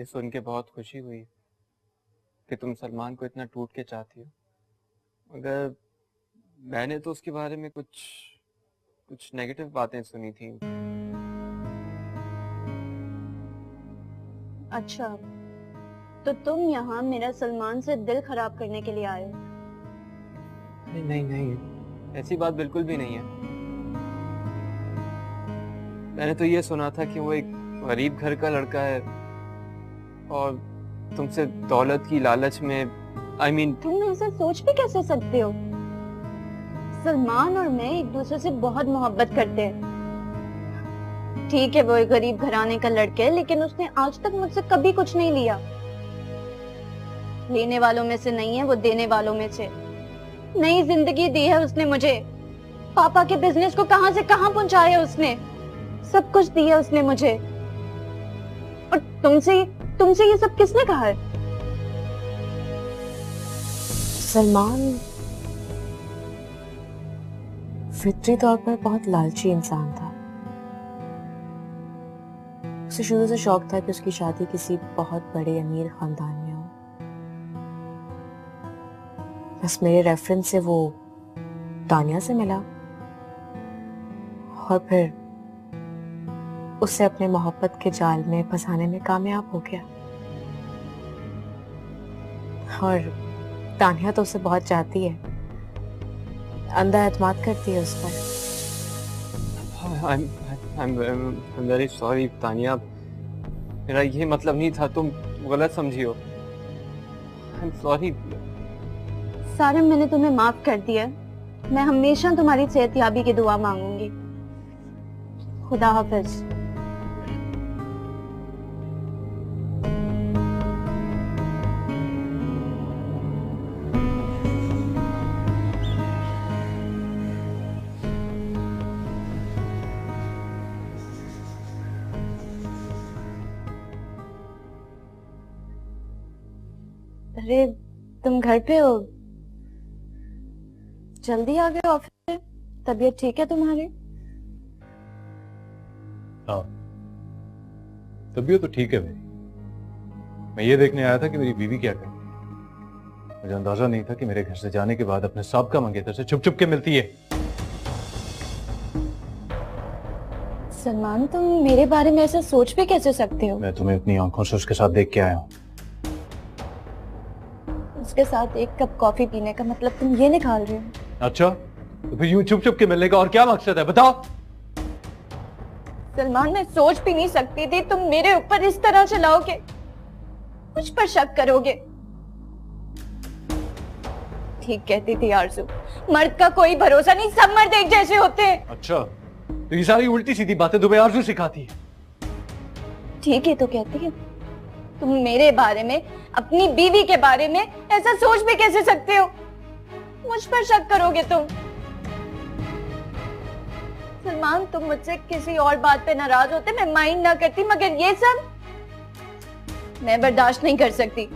मुझे सुन के बहुत खुशी हुई कि तुम सलमान को इतना टूट के चाहती हो, मगर मैंने तो उसके बारे में कुछ कुछ नेगेटिव बातें सुनी थी। अच्छा, तो तुम यहाँ मेरा सलमान से दिल खराब करने के लिए आए हो? नहीं नहीं नहीं, ऐसी बात बिल्कुल भी नहीं है। मैंने तो ये सुना था कि वो एक गरीब घर का लड़का है और तुमसे दौलत की लालच में तुम ऐसा सोच भी कैसे सकते हो? सलमान और मैं एक दूसरे से बहुत मोहब्बत करते हैं। ठीक है, वो एक गरीब घराने का लड़का है, लेकिन उसने आज तक मुझसे कभी कुछ नहीं लिया। लेने वालों में से नहीं है, वो देने वालों में से। नई जिंदगी दी है उसने मुझे। पापा के बिजनेस को कहां से कहां पहुंचाया उसने। सब कुछ दिया उसने मुझे। और तुमसे तुमसे ये सब किसने कहा है? सलमान फितरी तौर पर बहुत लालची इंसान था। उसे शुरू से शौक था कि उसकी शादी किसी बहुत बड़े अमीर खानदान में हो। बस मेरे रेफरेंस से वो तानिया से मिला और फिर उसे अपने मोहब्बत के जाल में फंसाने में कामयाब हो गया। और तानिया तो उसे बहुत चाहती है, अंधा एतमाद करती है उस पर। I'm very sorry तानिया, मेरा ये मतलब नहीं था, तुम गलत समझी हो। I'm sorry। सारिम, मैंने तुम्हें माफ कर दिया। मैं हमेशा तुम्हारी सेहतयाबी की दुआ मांगूंगी। खुदा हाफिज। अरे, तुम घर पे हो? जल्दी आ गए ऑफिस से? तबीयत ठीक है तुम्हारी? हाँ, तबीयत तो ठीक है मेरी। मैं ये देखने आया था कि मेरी बीवी क्या कर रही है। मुझे अंदाजा नहीं था कि मेरे घर से जाने के बाद अपने साबका मंगेतर से छुप छुप के मिलती है। सलमान, तुम मेरे बारे में ऐसा सोच भी कैसे सकते हो? मैं तुम्हें अपनी आंखों से उसके साथ देख के आया हूँ। उसके साथ एक कप कॉफी पीने का मतलब तुम ये निकाल रहे हो? अच्छा, तो फिर यूं छुप छुप के मिलने का और क्या मकसद है, बताओ। सलमान, मैं सोच भी नहीं सकती थी तुम मेरे ऊपर इस तरह चलाओगे, मुझ पर शक करोगे। ठीक कहती थी आरज़ू, मर्द का कोई भरोसा नहीं, सब मर्द एक जैसे होते हैं। अच्छा, तो ये सारी उल्टी सीधी बातें तुम्हें आरज़ू सिखाती है। ठीक है तो कहती है। तुम मेरे बारे में, अपनी बीवी के बारे में ऐसा सोच भी कैसे सकते हो? मुझ पर शक करोगे तुम। सलमान, तुम मुझसे किसी और बात पे नाराज होते मैं माइंड ना करती, मगर ये सब मैं बर्दाश्त नहीं कर सकती।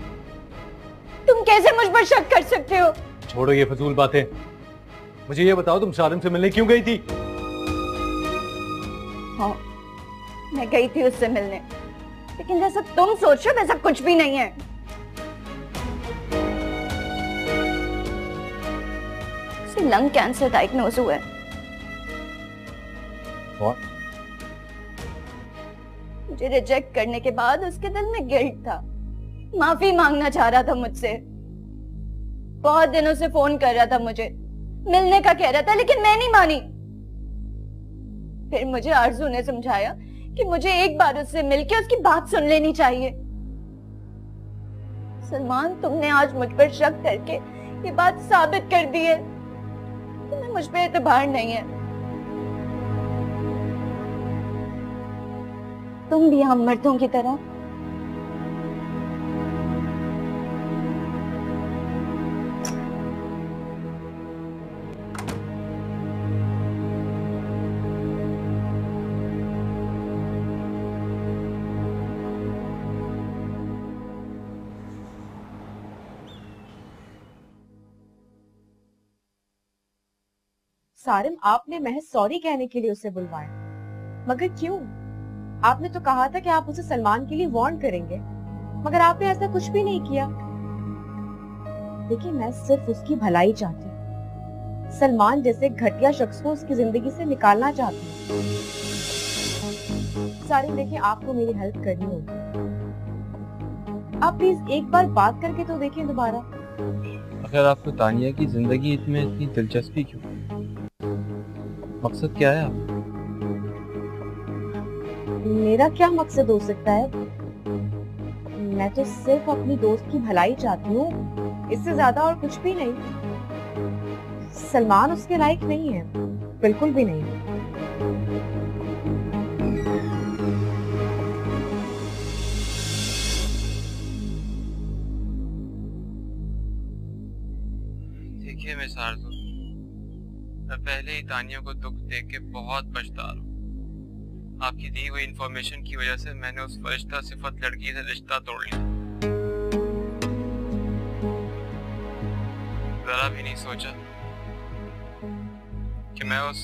तुम कैसे मुझ पर शक कर सकते हो? छोड़ो ये फजूल बातें, मुझे ये बताओ तुम सारिम से मिलने क्यों गई थी? हाँ, मैं गई थी उससे मिलने, लेकिन जैसा तुम सोच रहे हो वैसा कुछ भी नहीं है। उसे लंग कैंसर डायग्नोज हुआ है। और? मुझे रिजेक्ट करने के बाद उसके दिल में गिल्ट था। माफी मांगना चाह रहा था मुझसे। बहुत दिनों से फोन कर रहा था मुझे, मिलने का कह रहा था, लेकिन मैं नहीं मानी। फिर मुझे आरज़ू ने समझाया कि मुझे एक बार उससे मिलके उसकी बात सुन लेनी चाहिए। सलमान, तुमने आज मुझ पर शक करके ये बात साबित कर दी है। तुम्हें मुझ पे एतबार नहीं है। तुम भी हम मर्दों की तरह सारिम, आपने महज सॉरी कहने के लिए उसे बुलवाया, मगर क्यों? आपने तो कहा था कि आप उसे सलमान के लिए वार्न करेंगे। मगर आपने ऐसा कुछ भी नहीं किया। देखिए, मैं सिर्फ उसकी भलाई चाहती हूँ। सलमान जैसे घटिया शख्स को उसकी जिंदगी से निकालना चाहती हूँ। सारिन, देखिए, आपको मेरी हेल्प करनी होगी। आप प्लीज एक बार बात करके तो देखें दोबारा। अगर आपको तानिया की जिंदगी में इतनी दिलचस्पी क्यों? मकसद क्या है आपका? मेरा क्या मकसद हो सकता है? मैं तो सिर्फ अपनी दोस्त की भलाई चाहती हूँ, इससे ज्यादा और कुछ भी नहीं। सलमान उसके लायक नहीं है, बिल्कुल भी नहीं। देखिए मिस आरज़ू, मैं पहले ही तानिया को दुख देख के बहुत पछता रहा हूँ। आपकी दी हुई इंफॉर्मेशन की वजह से मैंने उस फरिश्ता सिफत लड़की से रिश्ता तोड़ लिया। जरा भी नहीं सोचा कि मैं उस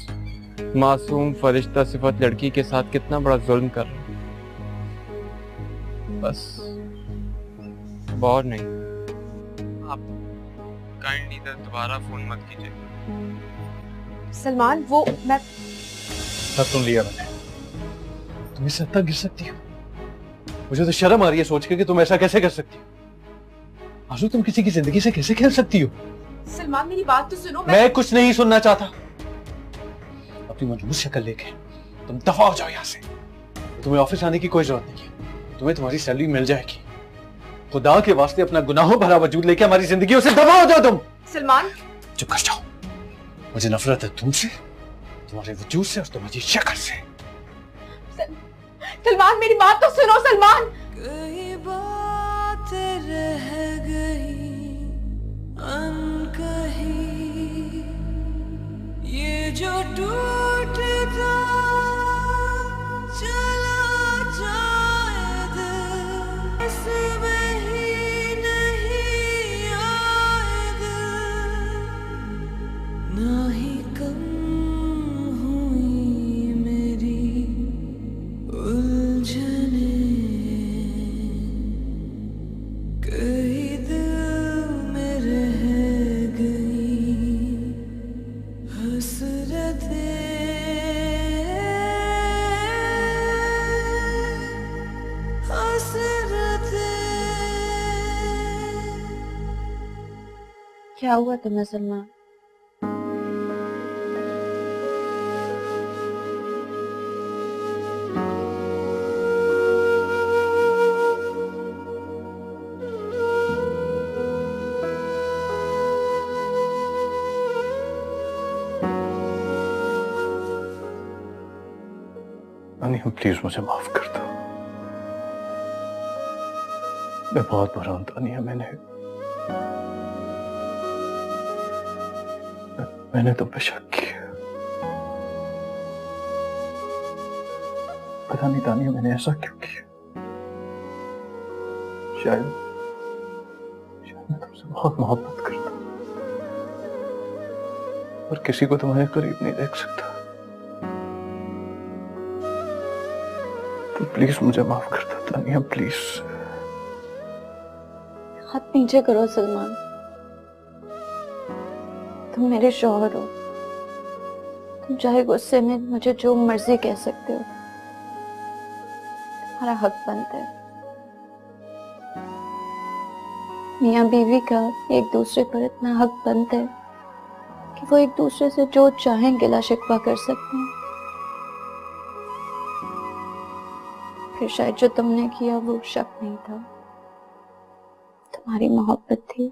मासूम फरिश्ता सिफत लड़की के साथ कितना बड़ा जुल्म कर रहा हूँ। बस और नहीं, आप काइंडली दोबारा फोन मत कीजिए। सलमान, वो मैं सब सुन लिया मैंने। तुम इससे तक गिर सकती हो? मुझे तो शर्म आ रही है सोच के कि तुम ऐसा कैसे कर सकती हो। आशु, तुम किसी की जिंदगी से कैसे खेल सकती हो? सलमान, मेरी बात तो सुनो। मैं कुछ नहीं सुनना चाहता। अपनी मजबूत शक्ल लेके तुम दफा हो जाओ यहाँ से। तुम्हें ऑफिस आने की कोई जरूरत नहीं है। तुम्हें तुम्हारी सैलरी मिल जाएगी। खुदा के वास्ते अपना गुनाहों भरा वजूद लेके हमारी जिंदगी से दफा हो जाओ तुम। सलमान, चुप कर जाओ। मुझे नफरत है तुमसे, तुम्हारे वजूद से और तुम्हारी शक्ल से। सलमान, मेरी बात तो सुनो। सलमान, कई बातें रह गई अनकही, ये जो टूटता चला जाए दिल, इसमें ही नहीं आए दिल, ना ही कम हुई मेरी उलझने, कई दिल में रह गई हसरतें, हसरतें। क्या हुआ तुम्हें सलमान? तानिया, प्लीज मुझे माफ कर दो। मैं बहुत बुरा हूं तानिया। मैंने तुम पे शक किया। पता नहीं तानिया, मैंने ऐसा क्यों किया। शायद मैं तुमसे बहुत मोहब्बत करता हूं और किसी को तुम्हारे करीब नहीं देख सकता। तो प्लीज मुझे माफ कर दो तानिया, प्लीज। हाथ नीचे करो सलमान, तुम मेरे शौहर हो। तुम चाहे गुस्से में मुझे जो मर्जी कह सकते हो, तुम्हारा हक बनता है। मियाँ बीवी का एक दूसरे पर इतना हक बनता है कि वो एक दूसरे से जो चाहें गिला शिकवा कर सकते हैं। फिर शायद जो तुमने किया वो शक नहीं था, तुम्हारी मोहब्बत थी।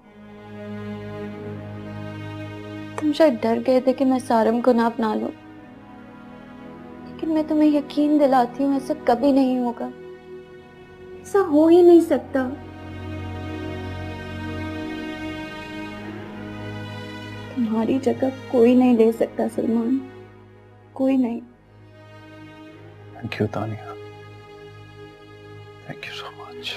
तुम शायद डर गए थे कि मैं सारम को ना अपना लूं, लेकिन मैं तुम्हें यकीन दिलाती हूँ ऐसा कभी नहीं होगा। ऐसा हो ही नहीं सकता। तुम्हारी जगह कोई नहीं ले सकता सलमान, कोई नहीं। Thank you Tania, thank you so much.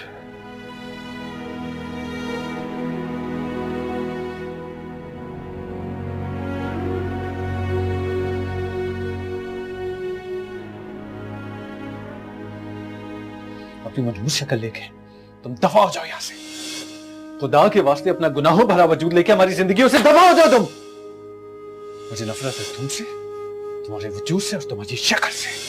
अपनी मजबूत शक्ल लेके तुम दफा हो जाओ यहां से। खुदा के वास्ते अपना गुनाहों भरा वजूद लेके हमारी जिंदगियों से दफा हो जाओ तुम। मुझे नफरत है तुमसे, तुम्हारे वजूद से और तुम्हारी शक्ल से।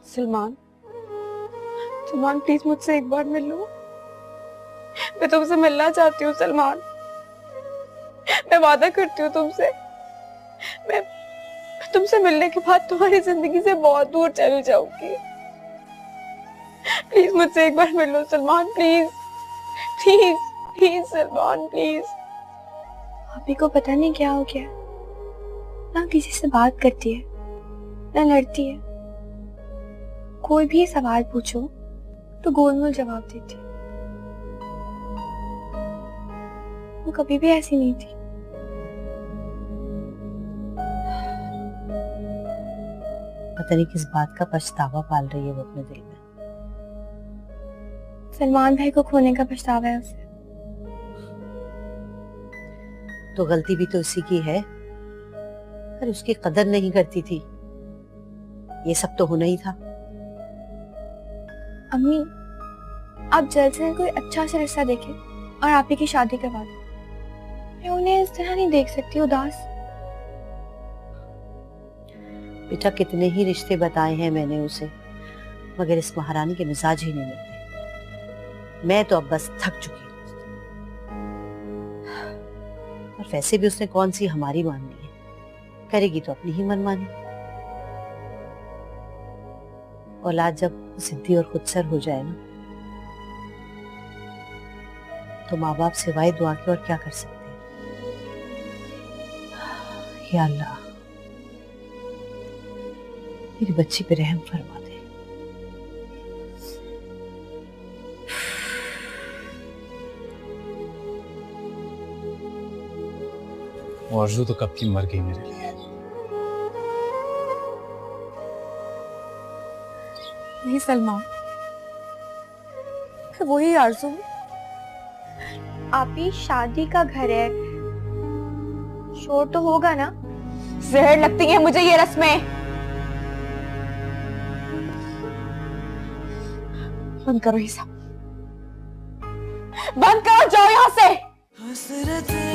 सलमान, सलमान प्लीज मुझसे एक बार मिल लो। मैं तुमसे मिलना चाहती हूँ सलमान। मैं वादा करती हूँ तुमसे, मैं तुमसे मिलने के बाद तुम्हारी जिंदगी से बहुत दूर चली जाऊंगी। प्लीज मुझसे एक बार मिल लो Salman, please please please Salman please. अभी को पता नहीं क्या हो गया, ना किसी से बात करती है ना लड़ती है, कोई भी सवाल पूछो तो गोलमोल जवाब देती है। वो कभी भी ऐसी नहीं थी। पता नहीं किस बात का पछतावा पाल रही है वो अपने दिल में। सलमान भाई को खोने का पछतावा है उसे। तो गलती भी तो उसी की है, पर उसकी कदर नहीं करती थी। ये सब तो होना ही था। अम्मी, आप जल्द से जल्द कोई अच्छा सा रिश्ता देखें और आप ही की शादी करवा दें। मैं उन्हें इस तरह नहीं देख सकती उदास। बेटा कितने ही रिश्ते बताए हैं मैंने उसे, मगर इस महारानी के मिजाज ही नहीं मिलते। मैं तो अब बस थक चुकी हूँ। और वैसे भी उसने कौन सी हमारी माननी है, करेगी तो अपनी ही मनमानी। औलाद जब जिद्दी और खुदसर हो जाए ना, तो माँ बाप सिवाय दुआ के और क्या कर सकते हैं। या अल्लाह मेरी बच्ची पे रहम फरमा दे। आरज़ू तो कब की मर गई मेरे लिए। नहीं सलमान, वही आरज़ू। आप ही शादी का घर है, शोर तो होगा ना। जहर लगती है मुझे ये रस्में। बंद करो ये सब, बंद करो, जाओ यहाँ से। हसरतें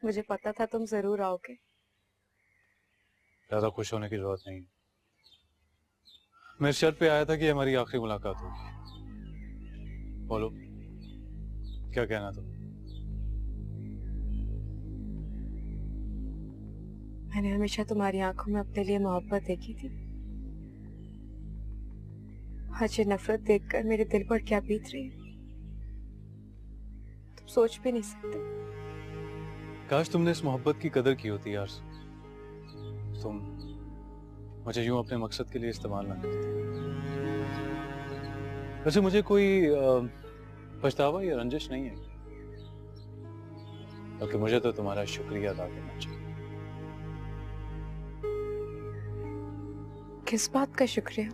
मुझे पता था तुम जरूर आओगे। ज्यादा खुश होने की जरूरत नहीं। मैं इस शर्त पे आया था कि हमारी आखिरी मुलाकात होगी। बोलो क्या कहना तुम? मैंने हमेशा तुम्हारी आंखों में अपने लिए मोहब्बत देखी थी। आज ये नफरत देखकर मेरे दिल पर क्या बीत रही है, तुम सोच भी नहीं सकते। काश तुमने इस मोहब्बत की कदर की होती यार। तुम मुझे यूं अपने मकसद के लिए इस्तेमाल ना करती। वैसे मुझे कोई पछतावा या रंजिश नहीं है, बल्कि मुझे तो तुम्हारा शुक्रिया अदा करना चाहिए। किस बात का शुक्रिया?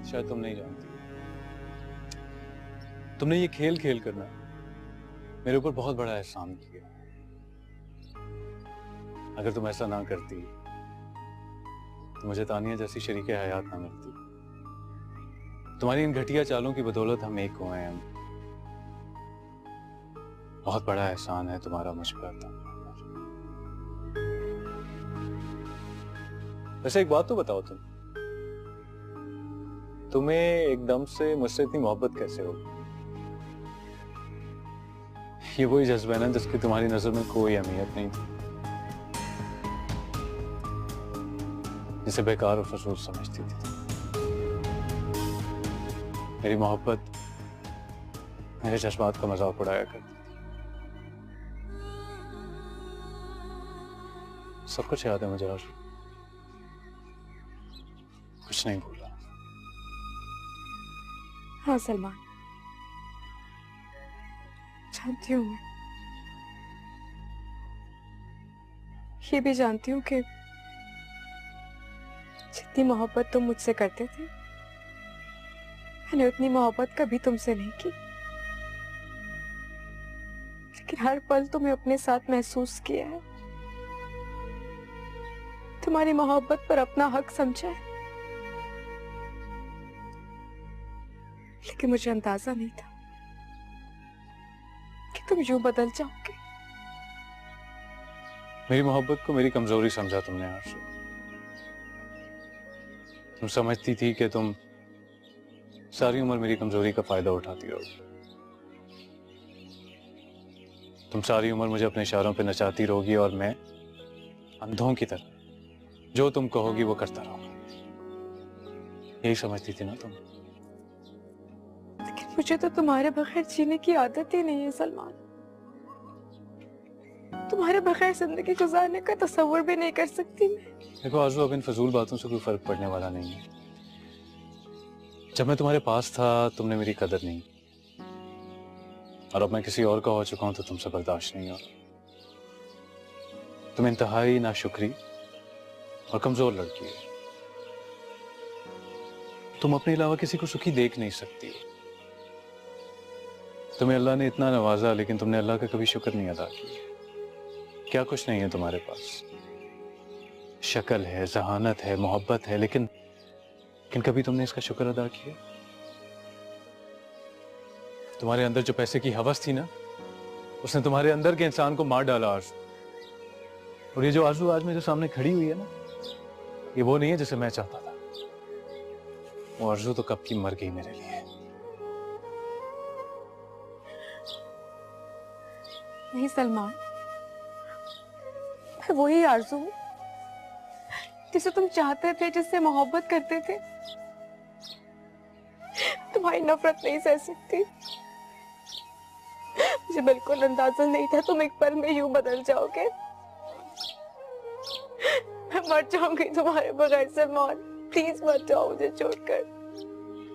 शायद तुम नहीं जानती। तुमने ये खेल खेल करना मेरे ऊपर बहुत बड़ा एहसान किया। अगर तुम ऐसा ना करती तो मुझे तानिया जैसी शरीके हयात ना मिलती। तुम्हारी इन घटिया चालों की बदौलत हम एक हुए हैं। बहुत बड़ा एहसान है तुम्हारा मुझ पर। वैसे एक बात तो बताओ, तुम्हें एकदम से मुझसे इतनी मोहब्बत कैसे हो? ये वही जज्बा है ना जिसकी तुम्हारी नजर में कोई अहमियत नहीं थी, जिसे बेकार और फजूल समझती थी। मेरी मोहब्बत मेरे जज्बात का मजाक उड़ाया करती थी। सब कुछ याद है मुझे आज, कुछ नहीं भूला। हाँ सलमान, जानती हूँ मैं, ये भी जानती हूँ कि जितनी मोहब्बत तुम मुझसे करते थे, मैंने उतनी मोहब्बत कभी तुमसे नहीं की। लेकिन हर पल तुम्हें अपने साथ महसूस किया है, तुम्हारी मोहब्बत पर अपना हक समझा है। लेकिन मुझे अंदाजा नहीं था कि तुम यूं बदल जाओगे। मेरी मोहब्बत को मेरी कमजोरी समझा तुमने आरज़ू। तुम समझती थी कि तुम सारी उम्र मेरी कमजोरी का फायदा उठाती रहोगी। तुम सारी उम्र मुझे अपने इशारों पे नचाती रहोगी और मैं अंधों की तरह जो तुम कहोगी वो करता रहूंगा। यही समझती थी ना तुम? लेकिन मुझे तो तुम्हारे बगैर जीने की आदत ही नहीं है सलमान। तुम्हारे बगैर जिंदगी गुजारने का तस्वुर भी नहीं कर सकती मैं। देखो आरज़ू, अब इन फजूल बातों से कोई फर्क पड़ने वाला नहीं है। जब मैं तुम्हारे पास था तुमने मेरी कदर नहीं की, और अब मैं किसी और का हो चुका हूं तो तुमसे बर्दाश्त नहीं हो रहा। तुम इंतहाई नाशुक्री और कमजोर लड़की है। तुम अपने अलावा किसी को सुखी देख नहीं सकती। तुम्हें अल्लाह ने इतना नवाजा, लेकिन तुमने अल्लाह का कभी शुक्र नहीं अदा किया। क्या कुछ नहीं है तुम्हारे पास? शक्ल है, जहानत है, मोहब्बत है, लेकिन कभी तुमने इसका शुक्र अदा किया? तुम्हारे अंदर जो पैसे की हवस थी ना, उसने तुम्हारे अंदर के इंसान को मार डाला आरज़ू। और ये जो आरज़ू आज मेरे सामने खड़ी हुई है ना, ये वो नहीं है जिसे मैं चाहता था। वो आरज़ू तो कब की मर गई मेरे लिए। नहीं सलमान, मैं वही आरज़ू हूं जिसे तुम चाहते थे, जिससे मोहब्बत करते थे। तुम्हारी नफरत नहीं सह सकती। मुझे बिल्कुल अंदाजा नहीं था तुम एक पल में यूं बदल जाओगे। मैं मर जाऊंगी तुम्हारे बगैर सलमान। प्लीज मत जाओ मुझे छोड़कर।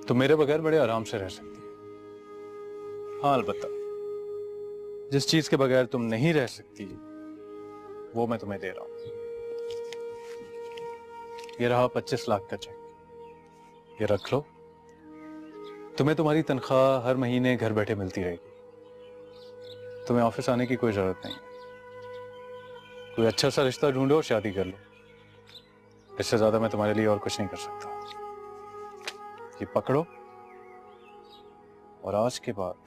तुम मेरे बगैर बड़े आराम से रह सकती है। हाँ, अलबत्ता जिस चीज के बगैर तुम नहीं रह सकती वो मैं तुम्हें दे रहा हूं। ये रहा 25 लाख का चेक, ये रख लो। तुम्हें तुम्हारी तनख्वाह हर महीने घर बैठे मिलती रहेगी। तुम्हें ऑफिस आने की कोई जरूरत नहीं है। कोई अच्छा सा रिश्ता ढूंढो और शादी कर लो। इससे ज्यादा मैं तुम्हारे लिए और कुछ नहीं कर सकता। ये पकड़ो, और आज के बाद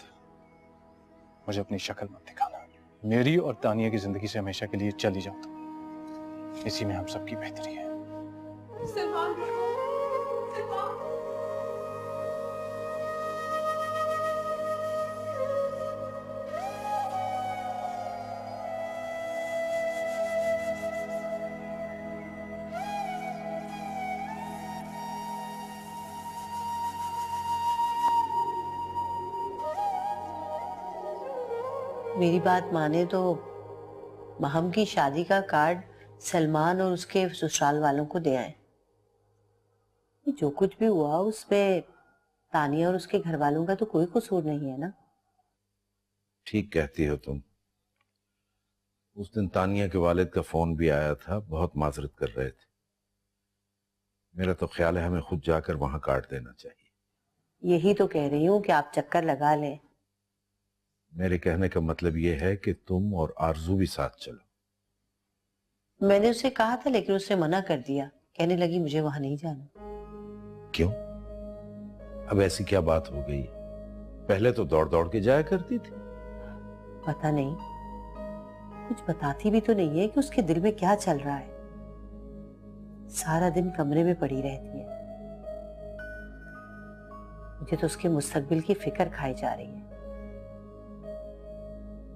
मुझे अपनी शक्ल मत दिखाना। मेरी और तानिया की जिंदगी से हमेशा के लिए चली जाओ तुम। इसी में हम सबकी बेहतरी है। सलमान, सलमान। मेरी बात माने तो महम की शादी का कार्ड सलमान और उसके ससुराल वालों को दे आए। जो कुछ भी हुआ उसमें तानिया और उसके घर वालों का तो कोई कसूर नहीं है ना। ठीक कहती हो तुम। उस दिन तानिया के वालिद का फोन भी आया था, बहुत माजरत कर रहे थे। मेरा तो ख्याल है हमें खुद जाकर वहां काट देना चाहिए। यही तो कह रही हूँ कि आप चक्कर लगा लें। मेरे कहने का मतलब यह है कि तुम और आरजू भी साथ चलो। मैंने उसे कहा था लेकिन उसने मना कर दिया। कहने लगी मुझे वहां नहीं जाना। क्यों? अब ऐसी क्या बात हो गई? पहले तो दौड़ दौड़ के जाया करती थी। पता नहीं, कुछ बताती भी तो नहीं है कि उसके दिल में क्या चल रहा है। सारा दिन कमरे में पड़ी रहती है। मुझे तो उसके मुस्तकबिल की फिक्र खाई जा रही है।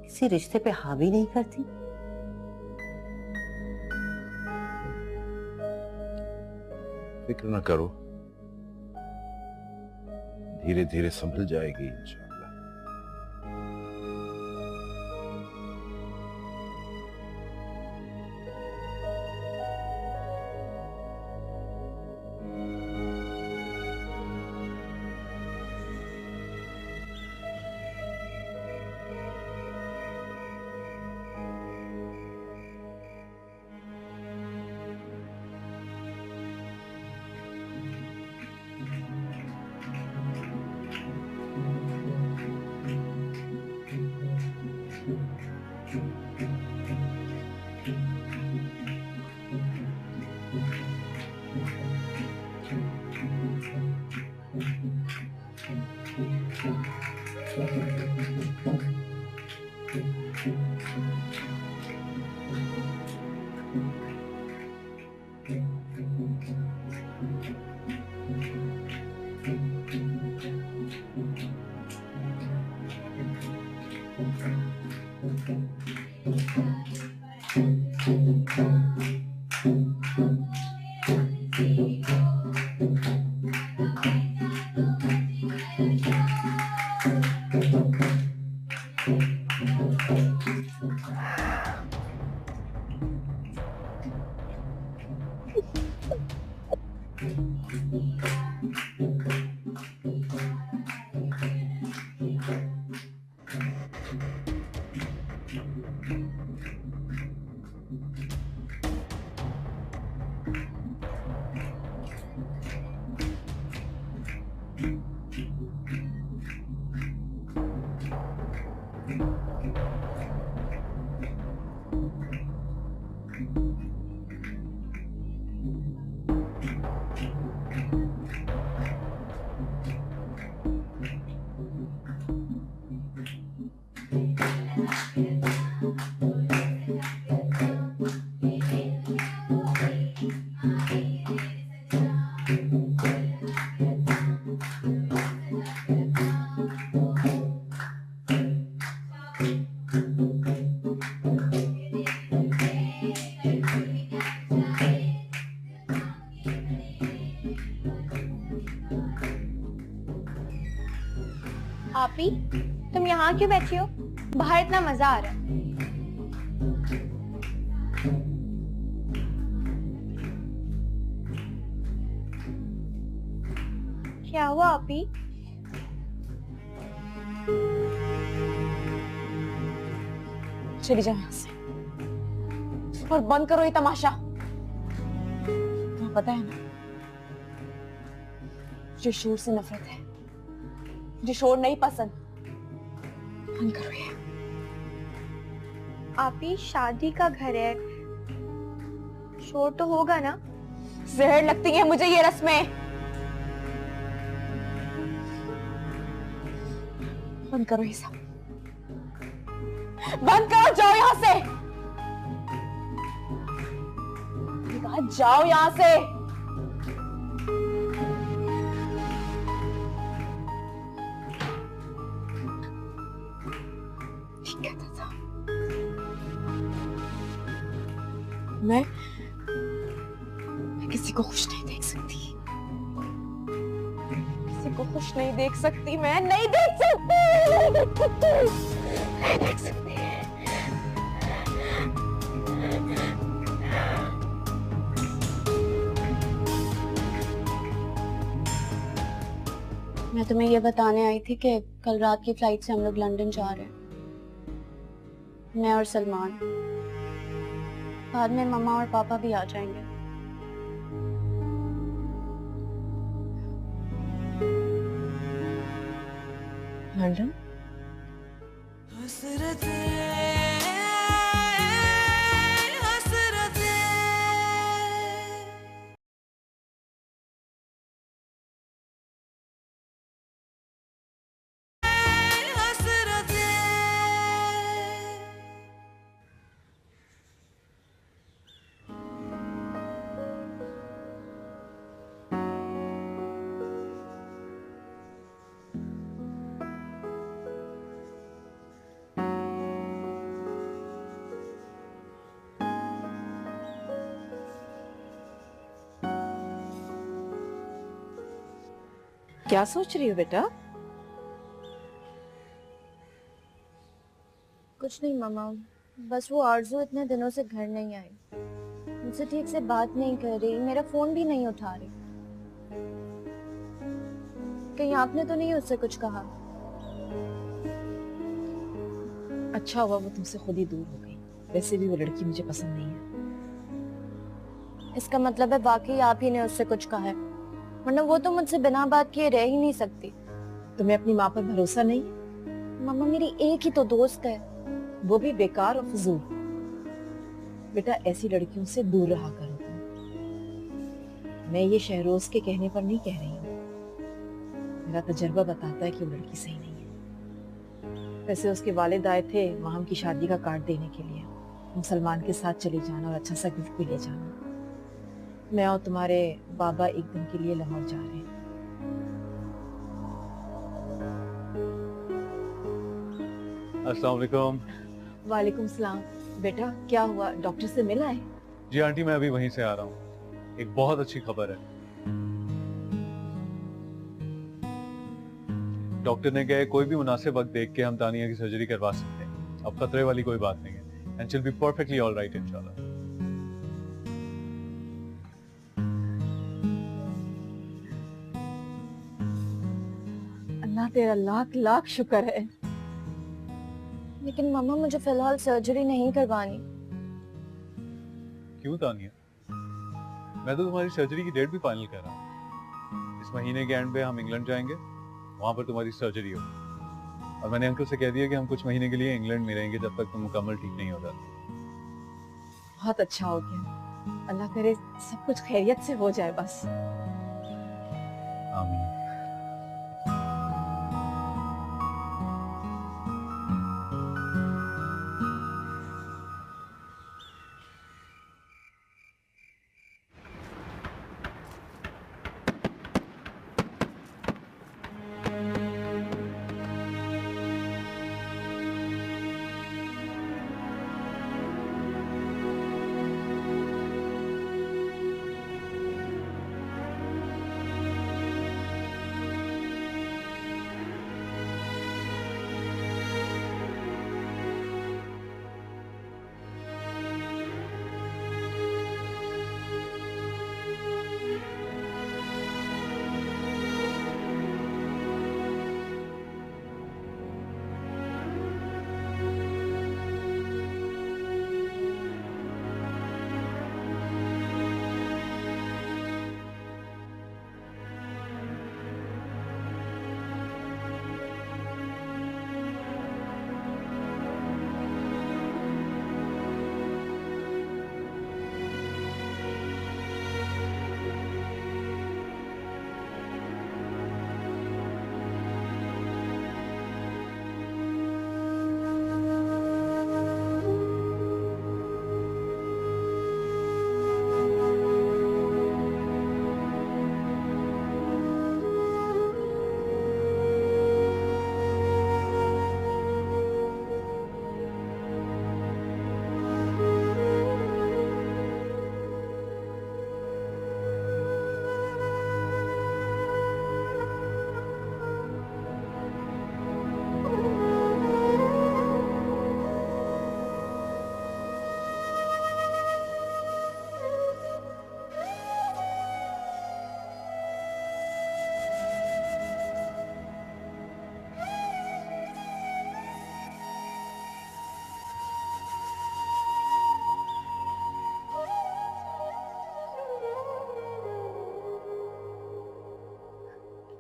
किसी रिश्ते पे हाँ भी नहीं करती। फिक्र न करो, धीरे धीरे संभल जाएगी इंशाल्लाह। आपी, तुम यहाँ क्यों बैठी हो? बाहर इतना मजा आ रहा है। क्या हुआ आपी? चली जाओ यहाँ से और बंद करो ये तमाशा। तुम्हें पता है ना, मुझे शोर से नफरत है, मुझे शोर नहीं पसंद। बंद करो ये। आपी, शादी का घर है, शोर तो होगा ना? जहर लगती है मुझे ये रस्में। बंद करो ये सब, बंद करो, जाओ यहाँ से। मैंने कहा जाओ यहाँ से। ठीक कहता था। मैं किसी को खुश नहीं देख सकती, किसी को खुश नहीं देख सकती, मैं नहीं देख सकती, नहीं देख सकती, नहीं देख सकती। मैं तुम्हें ये बताने आई थी कि कल रात की फ्लाइट से हम लोग लंदन जा रहे हैं, मैं और सलमान। बाद में मम्मा और पापा भी आ जाएंगे। लंदन? क्या सोच रही हो बेटा? कुछ नहीं मामा, बस वो आरजू इतने दिनों से घर नहीं आई, मुझसे ठीक से बात नहीं कर रही, मेरा फोन भी नहीं उठा रही। कहीं आपने तो नहीं उससे कुछ कहा? अच्छा हुआ वो तुमसे खुद ही दूर हो गई। वैसे भी वो लड़की मुझे पसंद नहीं है। इसका मतलब है वाकई आप ही ने उससे कुछ कहा है, वरना वो तो मुझसे बिना बात किए रह ही नहीं सकती। तुम्हें अपनी माँ पर भरोसा नहीं? मामा मेरी एक ही तो दोस्त है। वो भी बेकार और फजूल। बेटा ऐसी लड़कियों से दूर रहा करो तुम। मैं ये शहरोज के कहने पर नहीं कह रही हूँ, मेरा तजर्बा बताता है कि वो लड़की सही नहीं है। वैसे उसके वालिद आए थे माहम की शादी का कार्ड देने के लिए। तुम सलमान के साथ चले जाना और अच्छा सा गिफ्ट भी ले जाना। मैं और तुम्हारे बाबा एक दिन के लिए लाहौर जा रहे हैं। अस्सलाम वालेकुम। वालेकुम सलाम। बेटा क्या हुआ, डॉक्टर से मिला है? जी आंटी, मैं अभी वहीं से आ रहा हूँ। एक बहुत अच्छी खबर है। डॉक्टर ने कहा है कोई भी मुनासिब वक्त देख के हम तानिया की सर्जरी करवा सकते हैं। अब खतरे वाली कोई बात नहीं है, and she will be perfectly alright इंशाल्लाह। अल्लाह तेरा लाख लाख शुक्र है। लेकिन मामा मुझे फिलहाल सर्जरी नहीं करवानी। क्यों तानिया? मैं तो तुम्हारी सर्जरी की डेट भी फाइनल कर रहा हूँ। इस महीने के एंड पे हम इंग्लैंड जाएंगे, वहां पर तुम्हारी सर्जरी होगी। और मैंने अंकल से कह दिया कि हम कुछ महीने के लिए इंग्लैंड में रहेंगे जब तक तुम मुकम्मल ठीक नहीं हो जाती। बहुत अच्छा हो गया, अल्लाह करे सब कुछ खैरियत से हो जाए बस। आमीन।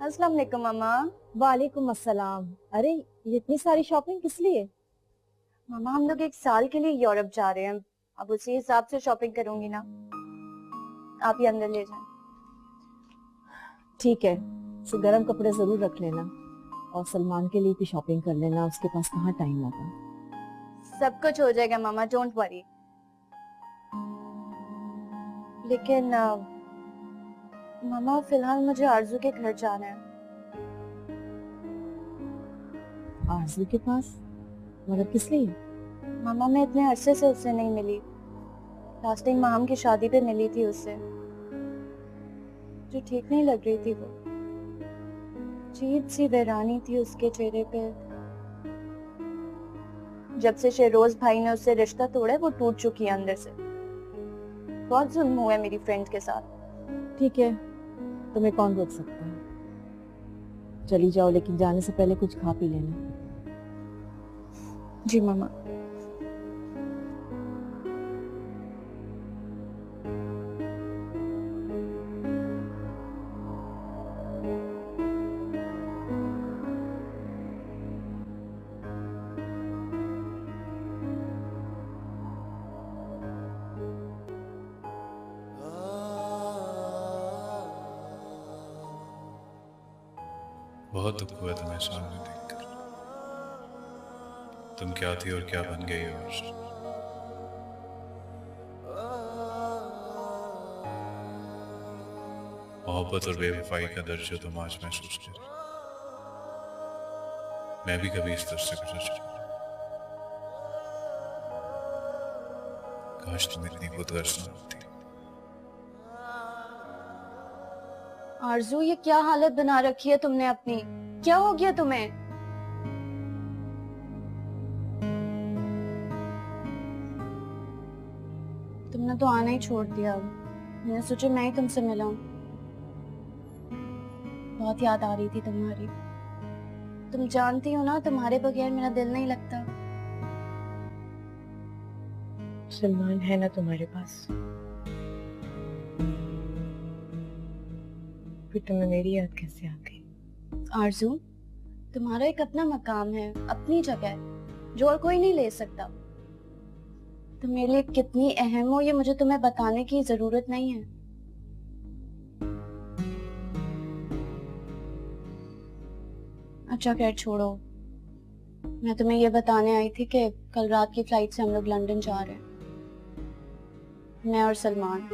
अस्सलाम वालेकुम मामा। वालेकुम अस्सलाम। अरे ये इतनी सारी शॉपिंग किस लिए? मामा हम लोग 1 साल के लिए यूरोप जा रहे हैं, अब उसी हिसाब से शॉपिंग करूंगी ना। आप ही अंदर ले जाएं। ठीक है, तो गर्म कपड़े जरूर रख लेना और सलमान के लिए भी शॉपिंग कर लेना, उसके पास कहाँ टाइम होगा। सब कुछ हो जाएगा मामा, डोंट वरी। लेकिन मामा फिलहाल मुझे आरजू के घर जाना है। आरजू के पास? मगर किस लिए? मामा मैं इतने अरसे से उससे नहीं मिली। लास्ट टाइम माहम की शादी पे मिली थी उससे, जो ठीक नहीं लग रही थी वो। अजीब सी वीरानी थी उसके चेहरे पे। जब से शेरोज भाई ने उससे रिश्ता तोड़ा है, वो टूट चुकी है अंदर से। बहुत जुल्म हुआ है मेरी फ्रेंड के साथ। ठीक है, तुम्हें कौन रोक सकता है। चली जाओ, लेकिन जाने से पहले कुछ खा पी लेना। जी मामा। बहुत दुख हुआ तुम्हें सामने देखकर। तुम क्या थी और क्या बन गई हो आज। मोहब्बत और बेवफाई का दर्द जो तुम आज महसूस कर, मैं भी कभी इस दर्द से गुजर चुका। काश तुम इतनी खुदगर्ज न होती। आरजू, ये क्या हालत बना रखी है तुमने अपनी? क्या हो गया तुम्हें? तुमने तो आना ही छोड़ दिया। अब मैंने सोचा मैं ही तुमसे मिलाऊं। बहुत याद आ रही थी तुम्हारी। तुम जानती हो ना, तुम्हारे बगैर मेरा दिल नहीं लगता। सलमान है ना तुम्हारे पास? फिर तुम्हें मेरी याद कैसे आ गई? आरजू, तुम्हारा एक अपना मकाम है, अपनी जगह है, जो और कोई नहीं ले सकता। तुम मेरे लिए कितनी अहम हो, ये मुझे तुम्हें बताने की जरूरत नहीं है। अच्छा खैर छोड़ो। मैं तुम्हें ये बताने आई थी कि कल रात की फ्लाइट से हम लोग लंदन जा रहे हैं, मैं और सलमान।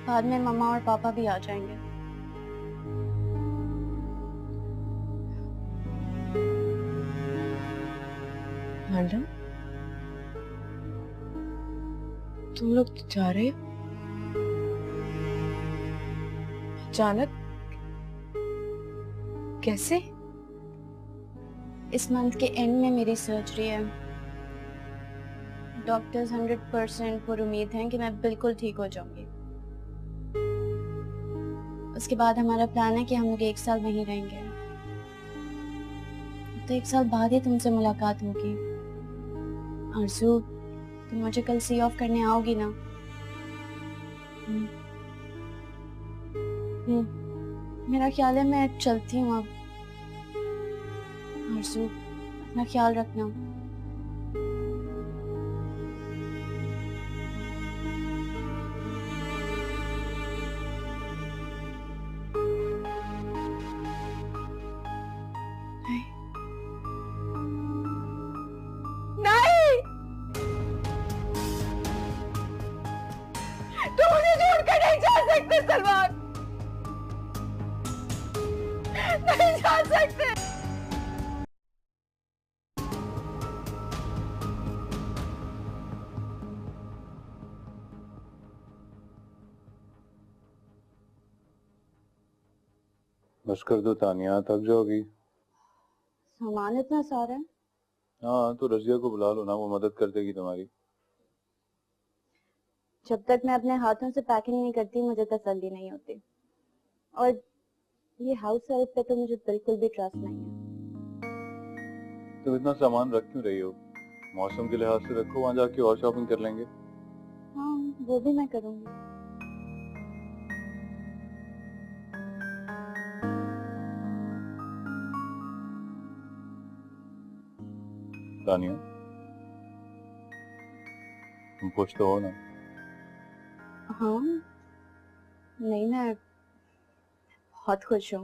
बाद में मम्मा और पापा भी आ जाएंगे। लंदन? तुम लोग जा रहे हो? अचानक? कैसे? इस मंथ के एंड में मेरी सर्जरी है। डॉक्टर्स 100% पर उम्मीद हैं कि मैं बिल्कुल ठीक हो जाऊंगी। उसके बाद हमारा प्लान है कि हम लोग 1 साल वहीं रहेंगे। तो 1 साल बाद ही तुमसे मुलाकात होगी। आरज़ू, तुम मुझे कल सी ऑफ करने आओगी ना? मेरा ख्याल है मैं चलती हूँ अब। आरज़ू, अपना ख्याल रखना। नहीं, तुम मुझे छोड़कर नहीं जा सकते सलमान। नहीं जा सकते। बस कर दो तानिया, थक जाओगी। सामान इतना सारा है। हाँ तो रजिया को बुला लो ना, वो मदद कर देगी तुम्हारी। जब तक मैं अपने हाथों से पैकिंग नहीं करती मुझे तसल्ली नहीं होती। और ये हाउस हेल्प पे तो मुझे बिल्कुल भी ट्रस्ट नहीं है। तुम इतना सामान रख क्यों रही हो? मौसम के लिहाज से रखो, वहां जाके और शॉपिंग कर लेंगे। हाँ, वो भी मैं करूंगी। तानिया, तुम खुश तो हो ना? हाँ, नहीं, मैं बहुत खुश हूँ।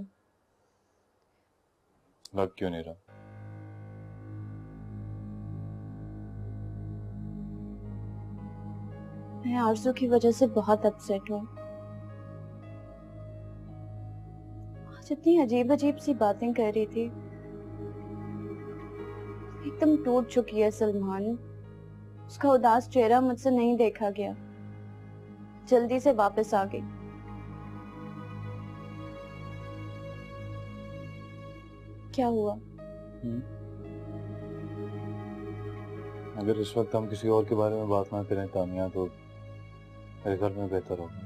लग क्यों नहीं रहा? मैं आरज़ू की वजह से बहुत अपसेट हूँ। आज इतनी अजीब अजीब सी बातें कर रही थी। एकदम टूट चुकी है सलमान। उसका उदास चेहरा मुझसे नहीं देखा गया। जल्दी से वापस आ गई। क्या हुआ? अगर इस वक्त हम किसी और के बारे में बात ना करें तानिया, तो मेरे ख्याल में बेहतर होगा।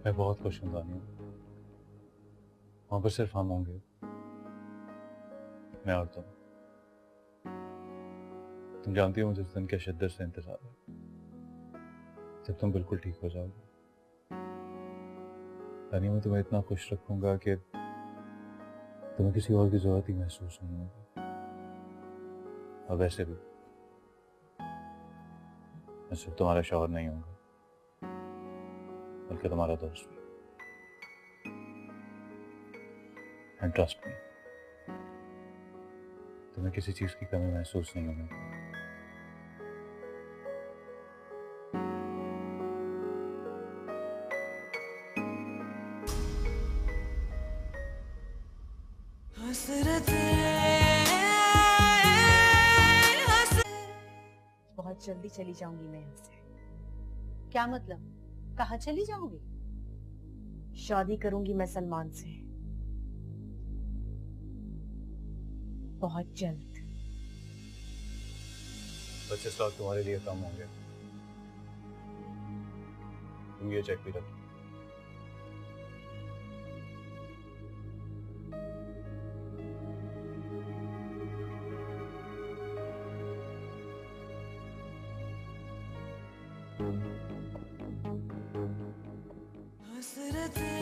मैं बहुत खुश हूँ तानिया। वहां पर सिर्फ हम होंगे, मैं और तुम जानती हो मुझे उस दिन के शिद्दत से इंतजार है, जब तुम बिल्कुल ठीक हो जाओगे। तानिया, मैं तुम्हें इतना खुश रखूंगा कि तुम्हें किसी और की जरूरत ही महसूस नहीं होगी। और वैसे भी मैं सिर्फ तुम्हारा शौहर नहीं होगा, बल्कि तुम्हारा दोस्त भी। एंड ट्रस्ट मी, तुम्हें किसी चीज की कमी महसूस नहीं होगी। बहुत जल्दी चली जाऊंगी मैं यहाँ से। क्या मतलब? कहाँ चली जाओगी? शादी करूंगी मैं सलमान से, बहुत जल्द। बस इस लाख तुम्हारे लिए कम हो गया। तुम ये चेक भी रखो। हसरतें